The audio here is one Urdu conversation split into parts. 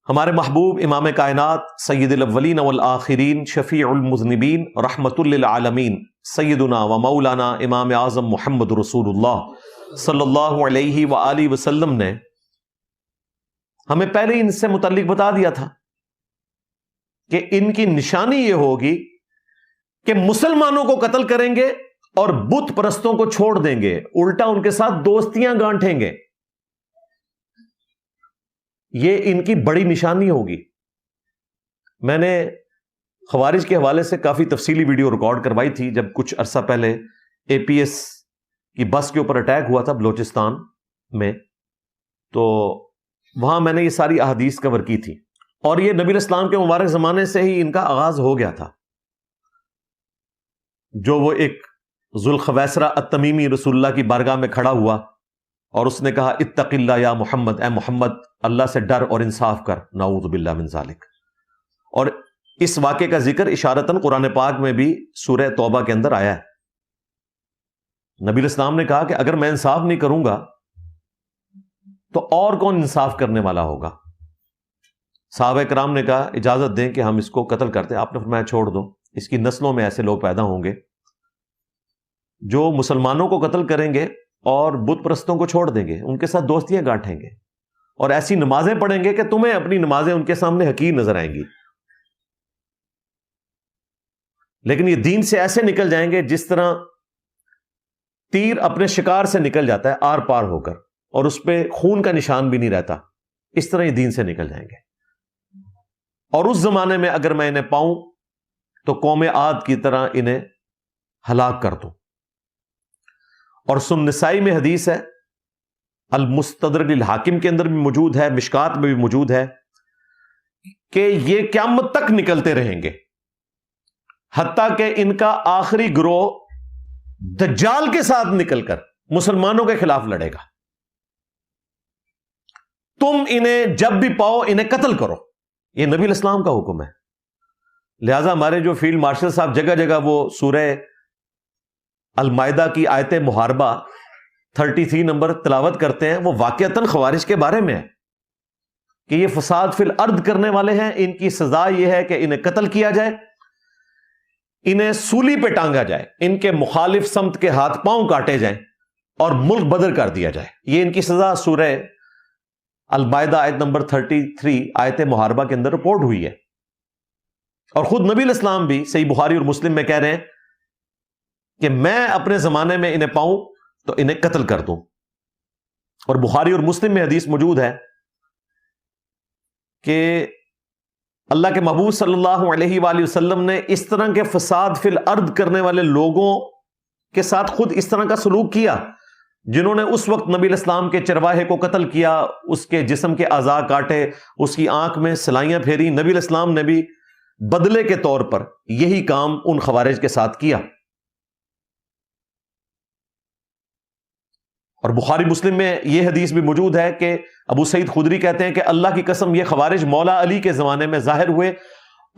ہمارے محبوب امام کائنات سید الاولین والآخرین شفیع المذنبین رحمت للعالمین سیدنا و مولانا امام اعظم محمد رسول اللہ صلی اللہ علیہ وآلہ وسلم نے ہمیں پہلے ہی ان سے متعلق بتا دیا تھا کہ ان کی نشانی یہ ہوگی کہ مسلمانوں کو قتل کریں گے اور بت پرستوں کو چھوڑ دیں گے، الٹا ان کے ساتھ دوستیاں گانٹھیں گے۔ یہ ان کی بڑی نشانی ہوگی۔ میں نے خوارج کے حوالے سے کافی تفصیلی ویڈیو ریکارڈ کروائی تھی جب کچھ عرصہ پہلے اے پی ایس کی بس کے اوپر اٹیک ہوا تھا بلوچستان میں، تو وہاں میں نے یہ ساری احادیث کور کی تھی، اور یہ نبی اسلام کے مبارک زمانے سے ہی ان کا آغاز ہو گیا تھا۔ جو وہ ایک ذوالخویسرہ التمیمی رسول اللہ کی بارگاہ میں کھڑا ہوا اور اس نے کہا اتق اللہ یا محمد، اے محمد اللہ سے ڈر اور انصاف کر، نعوذ باللہ من ذالک۔ اور اس واقعے کا ذکر اشارتاً قرآن پاک میں بھی سورہ توبہ کے اندر آیا ہے۔ نبی اسلام نے کہا کہ اگر میں انصاف نہیں کروں گا تو اور کون انصاف کرنے والا ہوگا؟ صحابہ کرام نے کہا اجازت دیں کہ ہم اس کو قتل کرتے ہیں۔ آپ نے فرمایا چھوڑ دو، اس کی نسلوں میں ایسے لوگ پیدا ہوں گے جو مسلمانوں کو قتل کریں گے اور بت پرستوں کو چھوڑ دیں گے، ان کے ساتھ دوستیاں گانٹھیں گے اور ایسی نمازیں پڑھیں گے کہ تمہیں اپنی نمازیں ان کے سامنے حقیر نظر آئیں گی، لیکن یہ دین سے ایسے نکل جائیں گے جس طرح تیر اپنے شکار سے نکل جاتا ہے آر پار ہو کر، اور اس پہ خون کا نشان بھی نہیں رہتا، اس طرح یہ دین سے نکل جائیں گے۔ اور اس زمانے میں اگر میں انہیں پاؤں تو قوم عاد کی طرح انہیں ہلاک کر دوں۔ اور سن نسائی میں حدیث ہے، المستدرک للحاکم کے اندر بھی موجود ہے، مشکات میں بھی موجود ہے کہ یہ قیامت تک نکلتے رہیں گے حتیٰ کہ ان کا آخری گروہ دجال کے ساتھ نکل کر مسلمانوں کے خلاف لڑے گا۔ تم انہیں جب بھی پاؤ انہیں قتل کرو، یہ نبی الاسلام کا حکم ہے۔ لہذا ہمارے جو فیلڈ مارشل صاحب جگہ جگہ وہ سورہ المائدہ کی آیت محاربہ 33 نمبر تلاوت کرتے ہیں، وہ واقعتاً خوارج کے بارے میں ہے کہ یہ فساد فی الارض کرنے والے ہیں، ان کی سزا یہ ہے کہ انہیں قتل کیا جائے، انہیں سولی پہ ٹانگا جائے، ان کے مخالف سمت کے ہاتھ پاؤں کاٹے جائیں اور ملک بدر کر دیا جائے۔ یہ ان کی سزا سورہ المائدہ آیت نمبر 33 آیت محاربہ کے اندر رپورٹ ہوئی ہے۔ اور خود نبی الاسلام بھی صحیح بخاری اور مسلم میں کہہ رہے ہیں کہ میں اپنے زمانے میں انہیں پاؤں تو انہیں قتل کر دوں۔ اور بخاری اور مسلم میں حدیث موجود ہے کہ اللہ کے محبوب صلی اللہ علیہ وآلہ وسلم نے اس طرح کے فساد فی الارض کرنے والے لوگوں کے ساتھ خود اس طرح کا سلوک کیا، جنہوں نے اس وقت نبی الاسلام کے چرواہے کو قتل کیا، اس کے جسم کے اعضاء کاٹے، اس کی آنکھ میں سلائیاں پھیری۔ نبی الاسلام نے بھی بدلے کے طور پر یہی کام ان خوارج کے ساتھ کیا۔ اور بخاری مسلم میں یہ حدیث بھی موجود ہے کہ ابو سعید خدری کہتے ہیں کہ اللہ کی قسم یہ خوارج مولا علی کے زمانے میں ظاہر ہوئے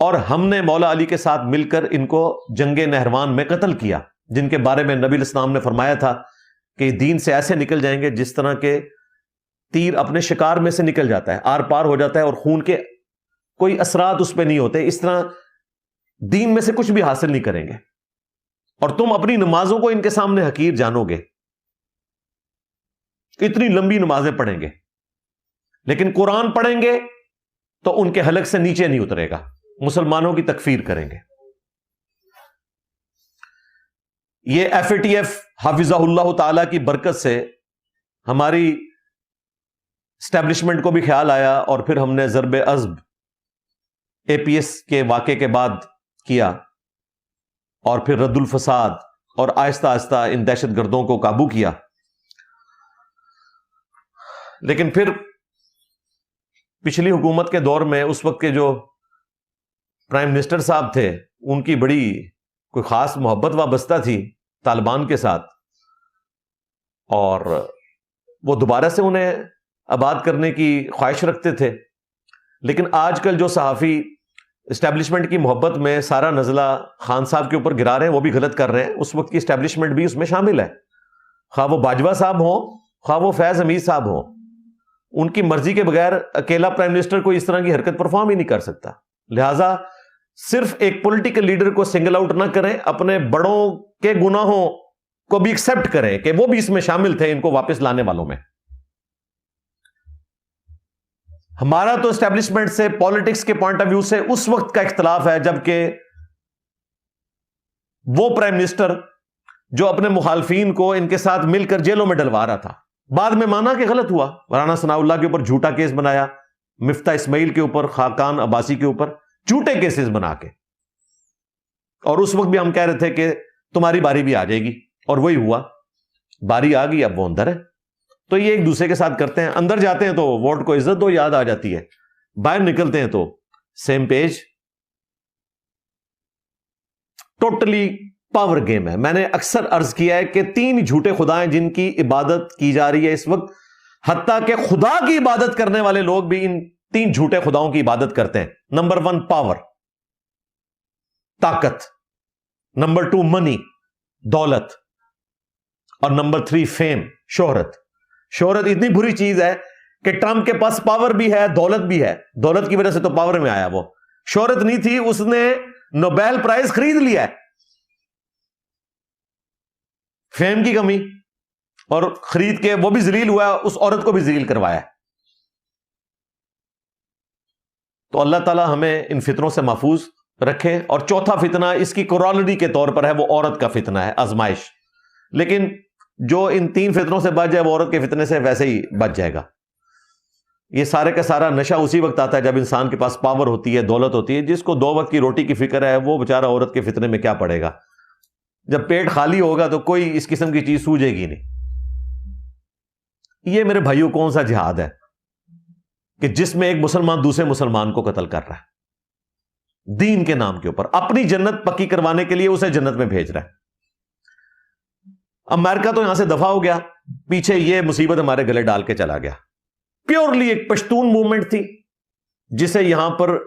اور ہم نے مولا علی کے ساتھ مل کر ان کو جنگ نہروان میں قتل کیا، جن کے بارے میں نبی الاسلام نے فرمایا تھا کہ دین سے ایسے نکل جائیں گے جس طرح کے تیر اپنے شکار میں سے نکل جاتا ہے، آر پار ہو جاتا ہے اور خون کے کوئی اثرات اس پہ نہیں ہوتے، اس طرح دین میں سے کچھ بھی حاصل نہیں کریں گے، اور تم اپنی نمازوں کو ان کے سامنے حقیر جانو گے۔ اتنی لمبی نمازیں پڑھیں گے لیکن قرآن پڑھیں گے تو ان کے حلق سے نیچے نہیں اترے گا، مسلمانوں کی تکفیر کریں گے۔ یہ ایف اے ٹی ایف حافظہ اللہ تعالی کی برکت سے ہماری اسٹیبلشمنٹ کو بھی خیال آیا، اور پھر ہم نے ضرب عزم اے پی ایس کے واقعے کے بعد کیا، اور پھر رد الفساد، اور آہستہ آہستہ ان دہشت گردوں کو قابو کیا۔ لیکن پھر پچھلی حکومت کے دور میں اس وقت کے جو پرائم منسٹر صاحب تھے ان کی بڑی کوئی خاص محبت وابستہ تھی طالبان کے ساتھ، اور وہ دوبارہ سے انہیں آباد کرنے کی خواہش رکھتے تھے۔ لیکن آج کل جو صحافی اسٹیبلشمنٹ کی محبت میں سارا نزلہ خان صاحب کے اوپر گرا رہے ہیں وہ بھی غلط کر رہے ہیں، اس وقت کی اسٹیبلشمنٹ بھی اس میں شامل ہے، خواہ وہ باجوہ صاحب ہوں، خواہ وہ فیض حمید صاحب ہوں۔ ان کی مرضی کے بغیر اکیلا پرائم منسٹر کوئی اس طرح کی حرکت پرفارم ہی نہیں کر سکتا. لہذا صرف ایک پولیٹیکل لیڈر کو سنگل آؤٹ نہ کریں, اپنے بڑوں کے گناہوں کو بھی ایکسپٹ کریں کہ وہ بھی اس میں شامل تھے ان کو واپس لانے والوں میں. ہمارا تو اسٹیبلشمنٹ سے, پالیٹکس کے پوائنٹ آف ویو سے اس وقت کا اختلاف ہے جبکہ وہ پرائم منسٹر جو اپنے مخالفین کو ان کے ساتھ مل کر جیلوں میں ڈلوا رہا تھا, بعد میں مانا کہ غلط ہوا, رانا ثناء اللہ کے اوپر جھوٹا کیس بنایا, مفتاح اسماعیل کے اوپر, خاقان عباسی کے اوپر جھوٹے کیسز بنا کے, اور اس وقت بھی ہم کہہ رہے تھے کہ تمہاری باری بھی آ جائے گی, اور وہی ہوا, باری آ گئی, اب وہ اندر ہے. تو یہ ایک دوسرے کے ساتھ کرتے ہیں, اندر جاتے ہیں تو ووٹ کو عزت دو یاد آ جاتی ہے, باہر نکلتے ہیں تو same page. Totally power game ہے. میں نے اکثر عرض کیا ہے کہ 3 جھوٹے خدا ہیں جن کی عبادت کی جا رہی ہے اس وقت, حتیٰ کہ خدا کی عبادت کرنے والے لوگ بھی ان 3 جھوٹے خداؤں کی عبادت کرتے ہیں. نمبر 1 پاور, طاقت. نمبر 2 منی, دولت. اور نمبر 3 فیم, شہرت. شہرت اتنی بری چیز ہے کہ ٹرمپ کے پاس پاور بھی ہے, دولت بھی ہے, دولت کی وجہ سے تو پاور میں آیا وہ, شہرت نہیں تھی, اس نے نوبیل پرائز خرید لیا ہے. فیم کی کمی, اور خرید کے وہ بھی ذلیل ہوا ہے, اس عورت کو بھی ذلیل کروایا ہے. تو اللہ تعالی ہمیں ان فتنوں سے محفوظ رکھے. اور چوتھا فتنہ اس کی کورالری کے طور پر ہے, وہ عورت کا فتنہ ہے, آزمائش. لیکن جو ان 3 فتنوں سے بچ جائے وہ عورت کے فتنے سے ویسے ہی بچ جائے گا. یہ سارے کا سارا نشہ اسی وقت آتا ہے جب انسان کے پاس پاور ہوتی ہے, دولت ہوتی ہے. جس کو 2 وقت کی روٹی کی فکر ہے وہ بیچارہ عورت کے فتنے میں کیا پڑے گا. جب پیٹ خالی ہوگا تو کوئی اس قسم کی چیز سوجے گی نہیں. یہ میرے بھائیوں کون سا جہاد ہے کہ جس میں ایک مسلمان دوسرے مسلمان کو قتل کر رہا ہے دین کے نام کے اوپر, اپنی جنت پکی کروانے کے لیے اسے جنت میں بھیج رہا ہے. امریکہ تو یہاں سے دفع ہو گیا, پیچھے یہ مصیبت ہمارے گلے ڈال کے چلا گیا. پیورلی ایک پشتون موومنٹ تھی جسے یہاں پر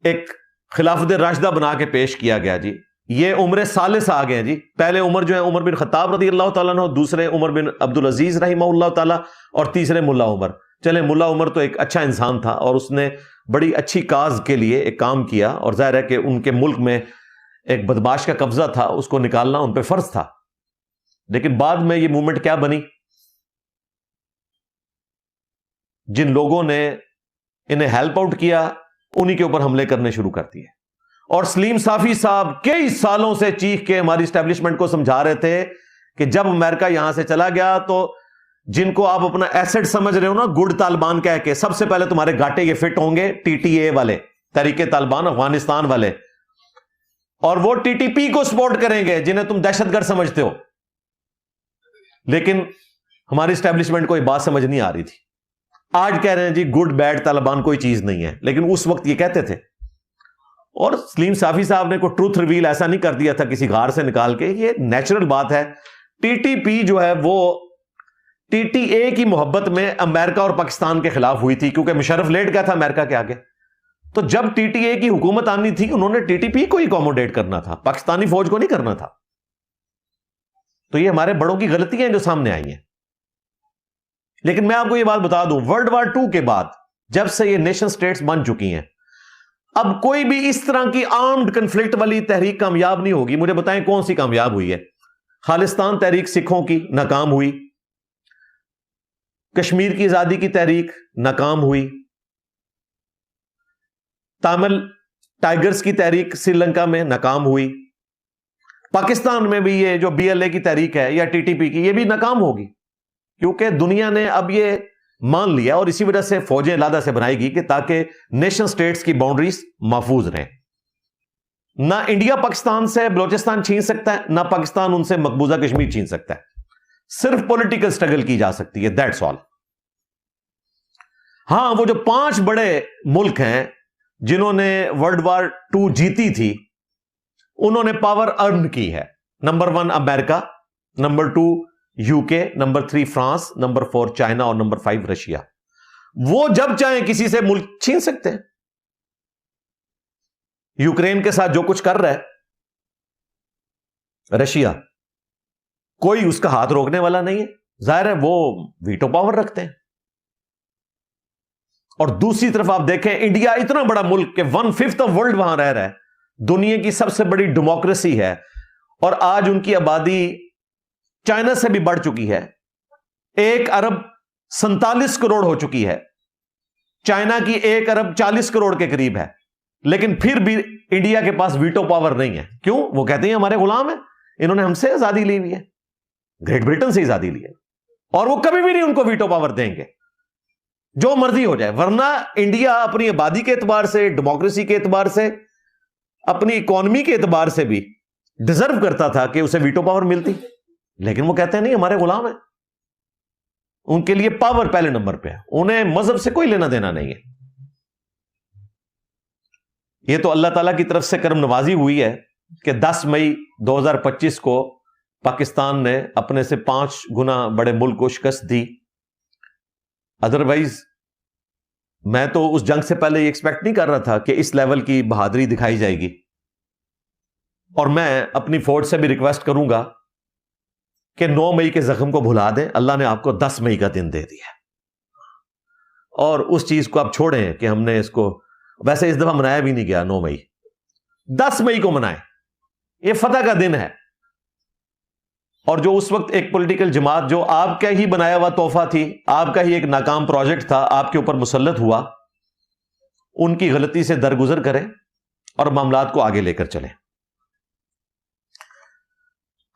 ایک خلافت راشدہ بنا کے پیش کیا گیا. جی یہ عمر ثالث آ گئے جی. پہلے عمر جو ہے عمر بن خطاب رضی اللہ تعالیٰ عنہ, دوسرے عمر بن عبدالعزیز رحمہ اللہ تعالیٰ, اور تیسرے ملا عمر. چلے ملا عمر تو ایک اچھا انسان تھا اور اس نے بڑی اچھی کاز کے لیے ایک کام کیا, اور ظاہر ہے کہ ان کے ملک میں ایک بدماش کا قبضہ تھا, اس کو نکالنا ان پہ فرض تھا. لیکن بعد میں یہ موومنٹ کیا بنی, جن لوگوں نے انہیں ہیلپ آؤٹ کیا انہی کے اوپر حملے کرنے شروع کر دیے. اور سلیم صافی صاحب کئی سالوں سے چیخ کے ہماری اسٹیبلشمنٹ کو سمجھا رہے تھے کہ جب امریکہ یہاں سے چلا گیا تو جن کو آپ اپنا ایسٹ سمجھ رہے ہو نا, گڈ طالبان کہہ کے, سب سے پہلے تمہارے گاٹے یہ فٹ ہوں گے ٹی ٹی اے والے, تحریک طالبان افغانستان والے, اور وہ ٹی ٹی پی کو سپورٹ کریں گے جنہیں تم دہشت گرد سمجھتے ہو. لیکن ہماری اسٹیبلشمنٹ کو یہ بات سمجھ نہیں آ رہی تھی. آج کہہ رہے ہیں جی گڈ بیڈ طالبان کوئی چیز نہیں ہے, لیکن اس وقت یہ کہتے تھے. اور سلیم صافی صاحب نے کوئی ٹروتھ ریویل ایسا نہیں کر دیا تھا کسی غار سے نکال کے, یہ نیچرل بات ہے. ٹی ٹی پی جو ہے وہ ٹی ٹی اے کی محبت میں امریکہ اور پاکستان کے خلاف ہوئی تھی, کیونکہ مشرف لیٹ گیا تھا امریکہ کے آگے. تو جب ٹی ٹی اے کی حکومت آنی تھی انہوں نے ٹی ٹی پی کو اکوموڈیٹ کرنا تھا, پاکستانی فوج کو نہیں کرنا تھا. تو یہ ہمارے بڑوں کی غلطیاں جو سامنے آئی ہیں. لیکن میں آپ کو یہ بات بتا دوں, ورلڈ وار 2 کے بعد جب سے یہ نیشن سٹیٹس بن چکی ہیں, اب کوئی بھی اس طرح کی آرمڈ کنفلکٹ والی تحریک کامیاب نہیں ہوگی. مجھے بتائیں کون سی کامیاب ہوئی ہے؟ خالصتان تحریک سکھوں کی ناکام ہوئی, کشمیر کی آزادی کی تحریک ناکام ہوئی, تامل ٹائیگرز کی تحریک سری لنکا میں ناکام ہوئی, پاکستان میں بھی یہ جو بی ایل اے کی تحریک ہے یا ٹی ٹی پی کی, یہ بھی ناکام ہوگی. کیونکہ دنیا نے اب یہ مان لیا, اور اسی وجہ سے فوجیں علادہ سے بنائی گی کہ تاکہ نیشن سٹیٹس کی باؤنڈریز محفوظ رہیں. نہ انڈیا پاکستان سے بلوچستان چھین سکتا ہے, نہ پاکستان ان سے مقبوضہ کشمیر چھین سکتا ہے. صرف پولیٹیکل سٹرگل کی جا سکتی ہے, دیٹس آل. ہاں وہ جو 5 بڑے ملک ہیں جنہوں نے ورلڈ وار 2 جیتی تھی, انہوں نے پاور ارن کی ہے. نمبر 1 امریکہ, نمبر 2 یو کے, نمبر 3 فرانس, نمبر 4 چائنا, اور نمبر 5 رشیا. وہ جب چاہیں کسی سے ملک چھین سکتے ہیں. یوکرین کے ساتھ جو کچھ کر رہا ہے رشیا, کوئی اس کا ہاتھ روکنے والا نہیں ہے. ظاہر ہے وہ ویٹو پاور رکھتے ہیں. اور دوسری طرف آپ دیکھیں انڈیا اتنا بڑا ملک کہ 1/5 آف ورلڈ وہاں رہ رہا ہے, دنیا کی سب سے بڑی ڈیموکریسی ہے, اور آج ان کی آبادی چائنا سے بھی بڑھ چکی ہے, 1 ارب 47 کروڑ ہو چکی ہے, چائنا کی 1 ارب 40 کروڑ کے قریب ہے, لیکن پھر بھی انڈیا کے پاس ویٹو پاور نہیں ہے. کیوں؟ وہ کہتے ہیں ہمارے غلام ہیں, انہوں نے ہم سے آزادی لی ہوئی ہے, گریٹ برٹن سے آزادی لی ہے, اور وہ کبھی بھی نہیں ان کو ویٹو پاور دیں گے, جو مرضی ہو جائے. ورنہ انڈیا اپنی آبادی کے اعتبار سے, ڈیموکریسی کے اعتبار سے, اپنی اکانومی کے اعتبار سے بھی ڈیزرو کرتا تھا کہ اسے ویٹو پاور ملتی, لیکن وہ کہتے ہیں نہیں ہمارے غلام ہیں. ان کے لیے پاور پہلے نمبر پہ ہے, انہیں مذہب سے کوئی لینا دینا نہیں ہے. یہ تو اللہ تعالیٰ کی طرف سے کرم نوازی ہوئی ہے کہ 10 مئی 2025 کو پاکستان نے اپنے سے 5 گنا بڑے ملک کو شکست دی. ادروائز میں تو اس جنگ سے پہلے یہ ایکسپیکٹ نہیں کر رہا تھا کہ اس لیول کی بہادری دکھائی جائے گی. اور میں اپنی فوج سے بھی ریکویسٹ کروں گا کہ 9 مئی کے زخم کو بھلا دیں, اللہ نے آپ کو 10 مئی کا دن دے دیا, اور اس چیز کو آپ چھوڑیں کہ ہم نے اس کو, ویسے اس دفعہ منایا بھی نہیں گیا 9 مئی, 10 مئی کو منائیں, یہ فتح کا دن ہے. اور جو اس وقت ایک پولیٹیکل جماعت جو آپ کا ہی بنایا ہوا تحفہ تھی, آپ کا ہی ایک ناکام پروجیکٹ تھا, آپ کے اوپر مسلط ہوا, ان کی غلطی سے درگزر کریں اور معاملات کو آگے لے کر چلیں.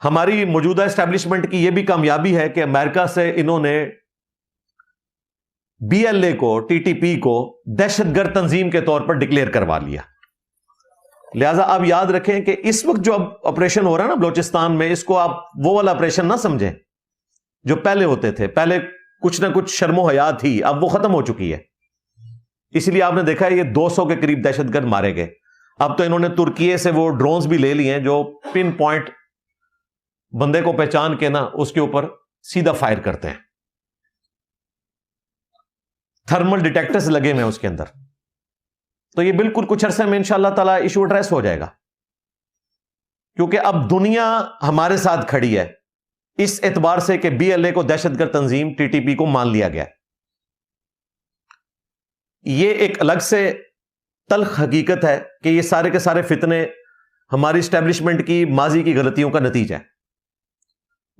ہماری موجودہ اسٹیبلشمنٹ کی یہ بھی کامیابی ہے کہ امریکہ سے انہوں نے BLA کو, TTP کو دہشت گرد تنظیم کے طور پر ڈکلیئر کروا لیا. لہذا آپ یاد رکھیں کہ اس وقت جو اب آپریشن ہو رہا ہے نا بلوچستان میں, اس کو آپ وہ والا آپریشن نہ سمجھیں جو پہلے ہوتے تھے. پہلے کچھ نہ کچھ شرم و حیا تھی, اب وہ ختم ہو چکی ہے. اس لیے آپ نے دیکھا ہے یہ 200 کے قریب دہشت گرد مارے گئے. اب تو انہوں نے ترکی سے وہ ڈرونز بھی لے لیے ہیں جو پن پوائنٹ بندے کو پہچان کے نا اس کے اوپر سیدھا فائر کرتے ہیں. تھرمل ڈیٹیکٹرز لگے ہوئے ہیں اس کے اندر. تو یہ بالکل کچھ عرصے میں انشاءاللہ تعالی ایشو ایڈریس ہو جائے گا, کیونکہ اب دنیا ہمارے ساتھ کھڑی ہے اس اعتبار سے کہ BLA کو دہشت گرد تنظیم, TTP کو مان لیا گیا. یہ ایک الگ سے تلخ حقیقت ہے کہ یہ سارے کے سارے فتنے ہماری اسٹیبلشمنٹ کی ماضی کی غلطیوں کا نتیجہ ہے.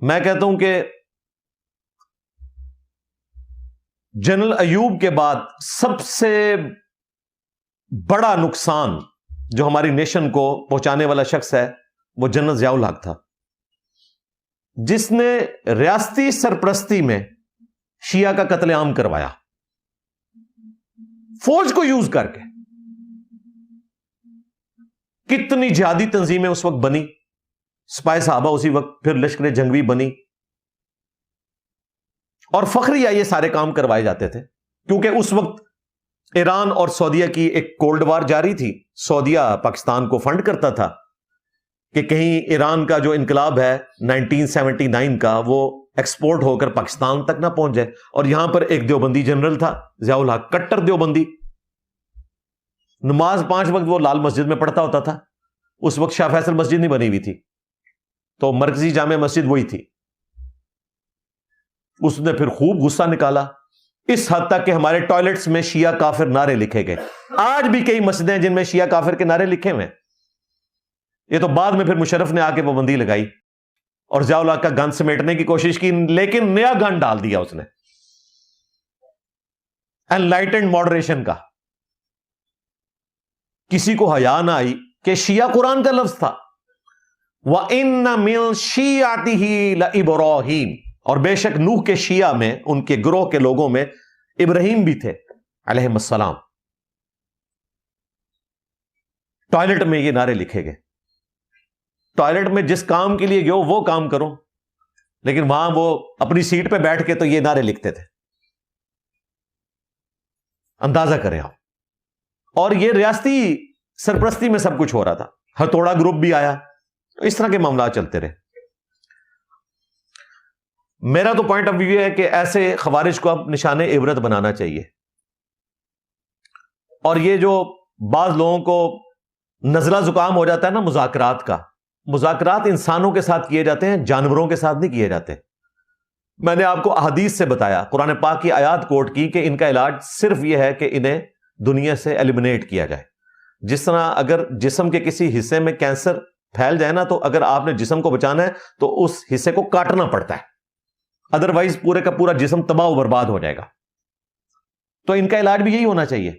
میں کہتا ہوں کہ جنرل ایوب کے بعد سب سے بڑا نقصان جو ہماری نیشن کو پہنچانے والا شخص ہے وہ جنرل ضیاء الحق تھا, جس نے ریاستی سرپرستی میں شیعہ کا قتل عام کروایا, فوج کو یوز کر کے. کتنی جہادی تنظیمیں اس وقت بنی, سپاہی صحابہ اسی وقت, پھر لشکر جنگوی بنی, اور فخریہ یہ سارے کام کروائے جاتے تھے. کیونکہ اس وقت ایران اور سعودیہ کی ایک کولڈ وار جاری تھی. سعودیہ پاکستان کو فنڈ کرتا تھا کہ کہیں ایران کا جو انقلاب ہے 1979 کا وہ ایکسپورٹ ہو کر پاکستان تک نہ پہنچ جائے. اور یہاں پر ایک دیوبندی جنرل تھا ضیاء الحق, کٹر دیوبندی, نماز 5 وقت وہ لال مسجد میں پڑھتا ہوتا تھا. اس وقت شاہ فیصل مسجد نہیں بنی ہوئی تھی, تو مرکزی جامع مسجد وہی تھی. اس نے پھر خوب غصہ نکالا, اس حد تک کہ ہمارے ٹوائلٹس میں شیعہ کافر نعرے لکھے گئے. آج بھی کئی مسجدیں جن میں شیعہ کافر کے نعرے لکھے ہوئے ہیں. یہ تو بعد میں پھر مشرف نے آ کے پابندی لگائی اور ضیاء الحق کا گن سمیٹنے کی کوشش کی, لیکن نیا گن ڈال دیا اس نے, انلائٹنڈ ماڈریشن کا. کسی کو حیا نہ آئی کہ شیعہ قرآن کا لفظ تھا, وَإِنَّ مِن شِيَعَتِهِ لَإِبْرَاهِيمَ, اور بے شک نوح کے شیعہ میں, ان کے گروہ کے لوگوں میں ابراہیم بھی تھے علیہ السلام. ٹوائلٹ میں یہ نعرے لکھے گئے. ٹوائلٹ میں جس کام کے لیے گئے ہو وہ کام کرو, لیکن وہاں وہ اپنی سیٹ پہ بیٹھ کے تو یہ نعرے لکھتے تھے. اندازہ کریں آپ. اور یہ ریاستی سرپرستی میں سب کچھ ہو رہا تھا. ہتھوڑا گروپ بھی آیا, اس طرح کے معاملات چلتے رہے. میرا تو پوائنٹ آف ویو ہے کہ ایسے خوارج کو اب نشان عبرت بنانا چاہیے. اور یہ جو بعض لوگوں کو نزلہ زکام ہو جاتا ہے نا مذاکرات کا, مذاکرات انسانوں کے ساتھ کیے جاتے ہیں, جانوروں کے ساتھ نہیں کیے جاتے. میں نے آپ کو احادیث سے بتایا، قرآن پاک کی آیات کوٹ کی کہ ان کا علاج صرف یہ ہے کہ انہیں دنیا سے ایلیمنیٹ کیا جائے۔ جس طرح اگر جسم کے کسی حصے میں کینسر پھیل جائے نا، تو اگر آپ نے جسم کو بچانا ہے تو اس حصے کو کاٹنا پڑتا ہے، ادروائز پورے کا پورا جسم تباہ و برباد ہو جائے گا۔ تو ان کا علاج بھی یہی ہونا چاہیے۔